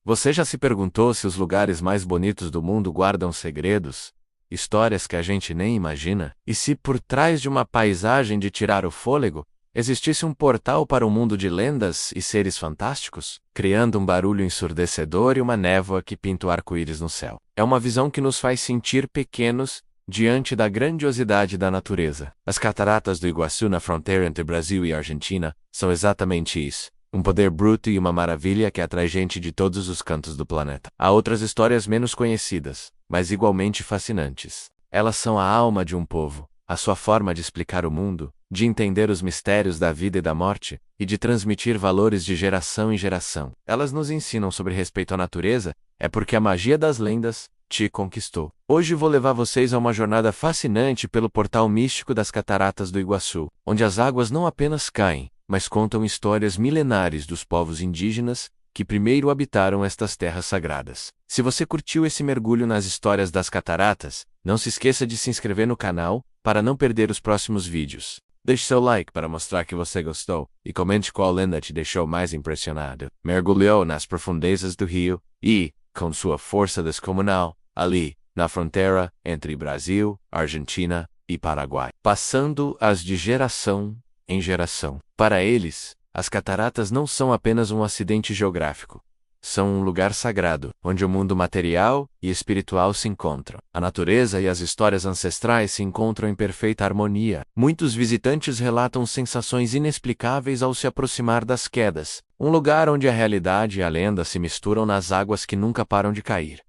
Você já se perguntou se os lugares mais bonitos do mundo guardam segredos, histórias que a gente nem imagina? E se por trás de uma paisagem de tirar o fôlego, existisse um portal para um mundo de lendas e seres fantásticos, criando um barulho ensurdecedor e uma névoa que pinta o arco-íris no céu? É uma visão que nos faz sentir pequenos diante da grandiosidade da natureza. As cataratas do Iguaçu na fronteira entre Brasil e Argentina são exatamente isso. Um poder bruto e uma maravilha que atrai gente de todos os cantos do planeta. Há outras histórias menos conhecidas, mas igualmente fascinantes. Elas são a alma de um povo, a sua forma de explicar o mundo, de entender os mistérios da vida e da morte, e de transmitir valores de geração em geração. Elas nos ensinam sobre respeito à natureza, é porque a magia das lendas te conquistou. Hoje vou levar vocês a uma jornada fascinante pelo portal místico das Cataratas do Iguaçu, onde as águas não apenas caem, mas contam histórias milenares dos povos indígenas que primeiro habitaram estas terras sagradas. Se você curtiu esse mergulho nas histórias das cataratas, não se esqueça de se inscrever no canal para não perder os próximos vídeos. Deixe seu like para mostrar que você gostou e comente qual lenda te deixou mais impressionado. Mergulhou nas profundezas do rio e, com sua força descomunal, ali, na fronteira entre Brasil, Argentina e Paraguai, passando-as de geração em geração. Para eles, as cataratas não são apenas um acidente geográfico. São um lugar sagrado, onde o mundo material e espiritual se encontram. A natureza e as histórias ancestrais se encontram em perfeita harmonia. Muitos visitantes relatam sensações inexplicáveis ao se aproximar das quedas, um lugar onde a realidade e a lenda se misturam nas águas que nunca param de cair.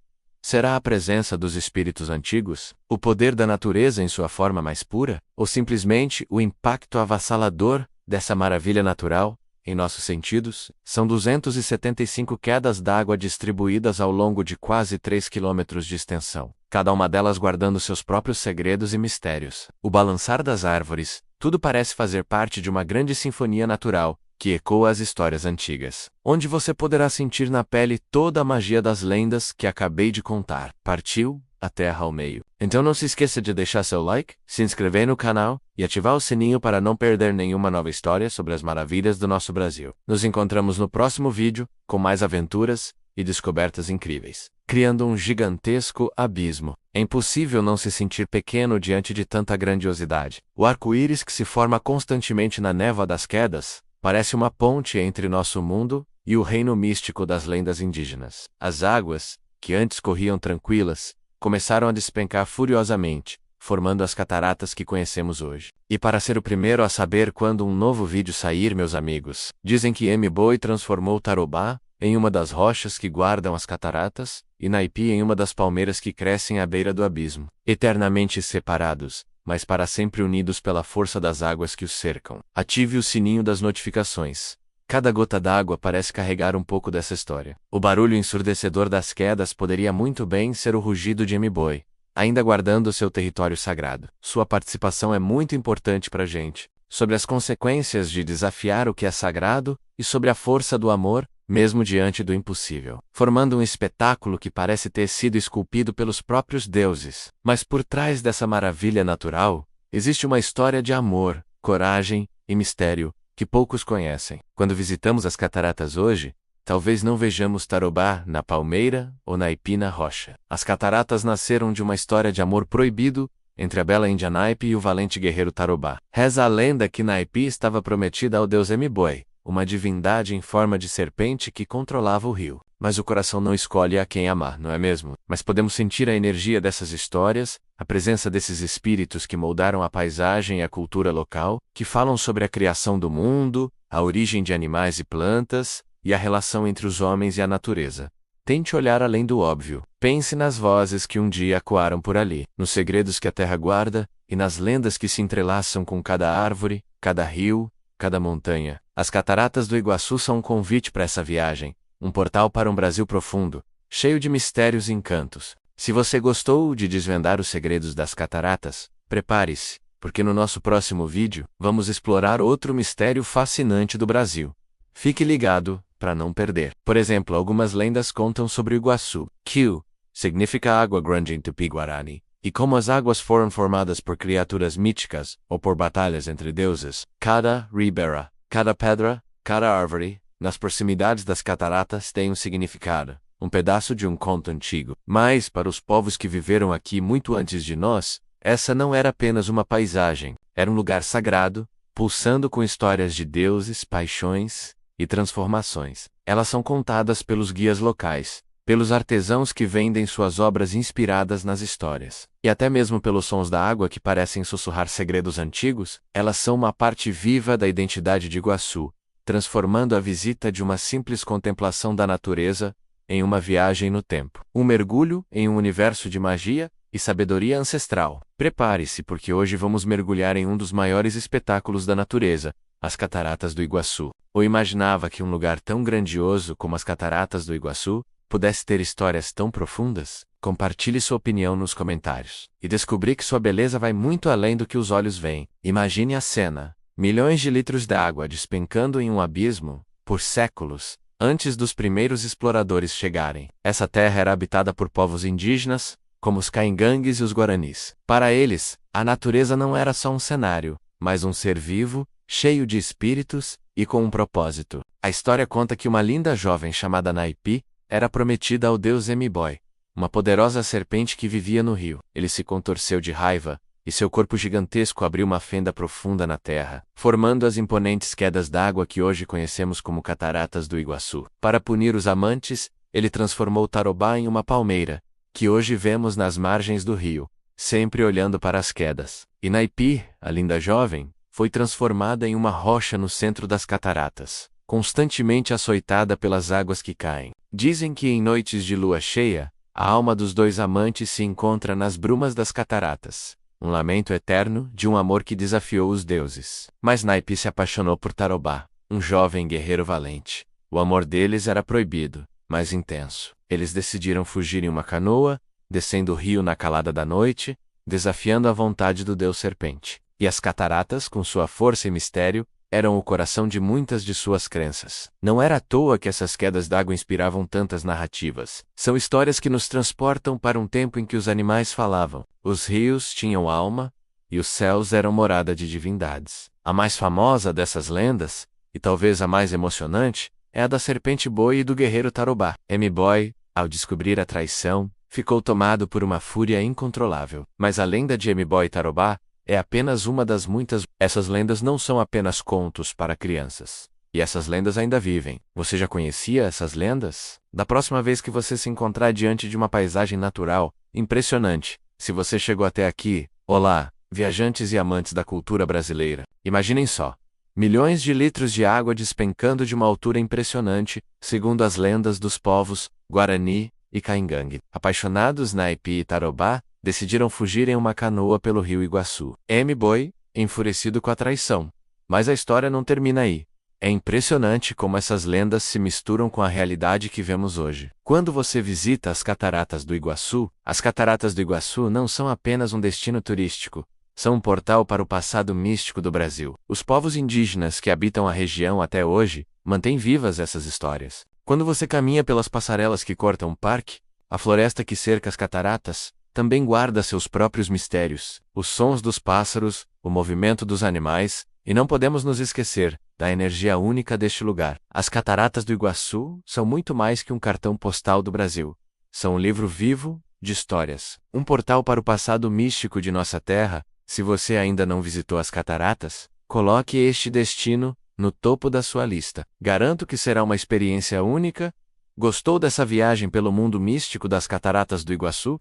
Será a presença dos espíritos antigos, o poder da natureza em sua forma mais pura, ou simplesmente o impacto avassalador dessa maravilha natural em nossos sentidos? São 275 quedas d'água distribuídas ao longo de quase 3 quilômetros de extensão, cada uma delas guardando seus próprios segredos e mistérios. O balançar das árvores, tudo parece fazer parte de uma grande sinfonia natural que ecoa as histórias antigas, onde você poderá sentir na pele toda a magia das lendas que acabei de contar. Partiu a terra ao meio. Então não se esqueça de deixar seu like, se inscrever no canal e ativar o sininho para não perder nenhuma nova história sobre as maravilhas do nosso Brasil. Nos encontramos no próximo vídeo com mais aventuras e descobertas incríveis, criando um gigantesco abismo. É impossível não se sentir pequeno diante de tanta grandiosidade. O arco-íris que se forma constantemente na névoa das quedas parece uma ponte entre nosso mundo e o reino místico das lendas indígenas. As águas, que antes corriam tranquilas, começaram a despencar furiosamente, formando as cataratas que conhecemos hoje. E para ser o primeiro a saber quando um novo vídeo sair, meus amigos, dizem que M-Boy transformou Tarobá em uma das rochas que guardam as cataratas, e Naipe em uma das palmeiras que crescem à beira do abismo, eternamente separados, mas para sempre unidos pela força das águas que os cercam. Ative o sininho das notificações. Cada gota d'água parece carregar um pouco dessa história. O barulho ensurdecedor das quedas poderia muito bem ser o rugido de M-Boy, ainda guardando seu território sagrado. Sua participação é muito importante para a gente, sobre as consequências de desafiar o que é sagrado e sobre a força do amor, mesmo diante do impossível, formando um espetáculo que parece ter sido esculpido pelos próprios deuses. Mas por trás dessa maravilha natural, existe uma história de amor, coragem e mistério que poucos conhecem. Quando visitamos as cataratas hoje, talvez não vejamos Tarobá na palmeira ou Naipe na rocha. As cataratas nasceram de uma história de amor proibido entre a bela índia Naipe e o valente guerreiro Tarobá. Reza a lenda que Naipe estava prometida ao deus M-Boy, uma divindade em forma de serpente que controlava o rio. Mas o coração não escolhe a quem amar, não é mesmo? Mas podemos sentir a energia dessas histórias, a presença desses espíritos que moldaram a paisagem e a cultura local, que falam sobre a criação do mundo, a origem de animais e plantas, e a relação entre os homens e a natureza. Tente olhar além do óbvio. Pense nas vozes que um dia ecoaram por ali, nos segredos que a terra guarda, e nas lendas que se entrelaçam com cada árvore, cada rio, cada montanha. As cataratas do Iguaçu são um convite para essa viagem, um portal para um Brasil profundo, cheio de mistérios e encantos. Se você gostou de desvendar os segredos das cataratas, prepare-se, porque no nosso próximo vídeo, vamos explorar outro mistério fascinante do Brasil. Fique ligado, para não perder. Por exemplo, algumas lendas contam sobre o Iguaçu, que significa água grande em Tupi-Guarani, e como as águas foram formadas por criaturas míticas ou por batalhas entre deuses. Cada ribeira, cada pedra, cada árvore, nas proximidades das cataratas tem um significado. um pedaço de um conto antigo. Mas, para os povos que viveram aqui muito antes de nós, essa não era apenas uma paisagem, era um lugar sagrado, pulsando com histórias de deuses, paixões e transformações. Elas são contadas pelos guias locais, pelos artesãos que vendem suas obras inspiradas nas histórias, e até mesmo pelos sons da água que parecem sussurrar segredos antigos. Elas são uma parte viva da identidade de Iguaçu, transformando a visita de uma simples contemplação da natureza em uma viagem no tempo, um mergulho em um universo de magia e sabedoria ancestral. Prepare-se, porque hoje vamos mergulhar em um dos maiores espetáculos da natureza, as Cataratas do Iguaçu. Ou imaginava que um lugar tão grandioso como as Cataratas do Iguaçu pudesse ter histórias tão profundas? Compartilhe sua opinião nos comentários. E descobri que sua beleza vai muito além do que os olhos veem. Imagine a cena: milhões de litros de água despencando em um abismo, por séculos, antes dos primeiros exploradores chegarem. Essa terra era habitada por povos indígenas, como os caingangues e os guaranis. Para eles, a natureza não era só um cenário, mas um ser vivo, cheio de espíritos e com um propósito. A história conta que uma linda jovem chamada Naipi era prometida ao deus Emiboy, uma poderosa serpente que vivia no rio. Ele se contorceu de raiva, e seu corpo gigantesco abriu uma fenda profunda na terra, formando as imponentes quedas d'água que hoje conhecemos como Cataratas do Iguaçu. Para punir os amantes, ele transformou Tarobá em uma palmeira, que hoje vemos nas margens do rio, sempre olhando para as quedas. E Naipi, a linda jovem, foi transformada em uma rocha no centro das cataratas, constantemente açoitada pelas águas que caem. Dizem que em noites de lua cheia, a alma dos dois amantes se encontra nas brumas das cataratas, um lamento eterno de um amor que desafiou os deuses. Mas Naipi se apaixonou por Tarobá, um jovem guerreiro valente. O amor deles era proibido, mas intenso. Eles decidiram fugir em uma canoa, descendo o rio na calada da noite, desafiando a vontade do deus serpente. E as cataratas, com sua força e mistério, eram o coração de muitas de suas crenças. Não era à toa que essas quedas d'água inspiravam tantas narrativas. São histórias que nos transportam para um tempo em que os animais falavam, os rios tinham alma, e os céus eram morada de divindades. A mais famosa dessas lendas, e talvez a mais emocionante, é a da serpente boi e do guerreiro Tarobá. Emiboy, ao descobrir a traição, ficou tomado por uma fúria incontrolável. Mas a lenda de Emiboy e Tarobá é apenas uma das muitas. Essas lendas não são apenas contos para crianças. E essas lendas ainda vivem. Você já conhecia essas lendas? Da próxima vez que você se encontrar diante de uma paisagem natural, impressionante, se você chegou até aqui, olá, viajantes e amantes da cultura brasileira. Imaginem só. Milhões de litros de água despencando de uma altura impressionante, segundo as lendas dos povos Guarani e Caingangue. Apaixonados, Naipi e Tarobá decidiram fugir em uma canoa pelo rio Iguaçu. Emiboy, enfurecido com a traição. Mas a história não termina aí. É impressionante como essas lendas se misturam com a realidade que vemos hoje. Quando você visita as Cataratas do Iguaçu, as Cataratas do Iguaçu não são apenas um destino turístico, são um portal para o passado místico do Brasil. Os povos indígenas que habitam a região até hoje mantêm vivas essas histórias. Quando você caminha pelas passarelas que cortam o parque, a floresta que cerca as cataratas também guarda seus próprios mistérios, os sons dos pássaros, o movimento dos animais, e não podemos nos esquecer da energia única deste lugar. As Cataratas do Iguaçu são muito mais que um cartão postal do Brasil. São um livro vivo de histórias, um portal para o passado místico de nossa terra. Se você ainda não visitou as cataratas, coloque este destino no topo da sua lista. Garanto que será uma experiência única. Gostou dessa viagem pelo mundo místico das Cataratas do Iguaçu?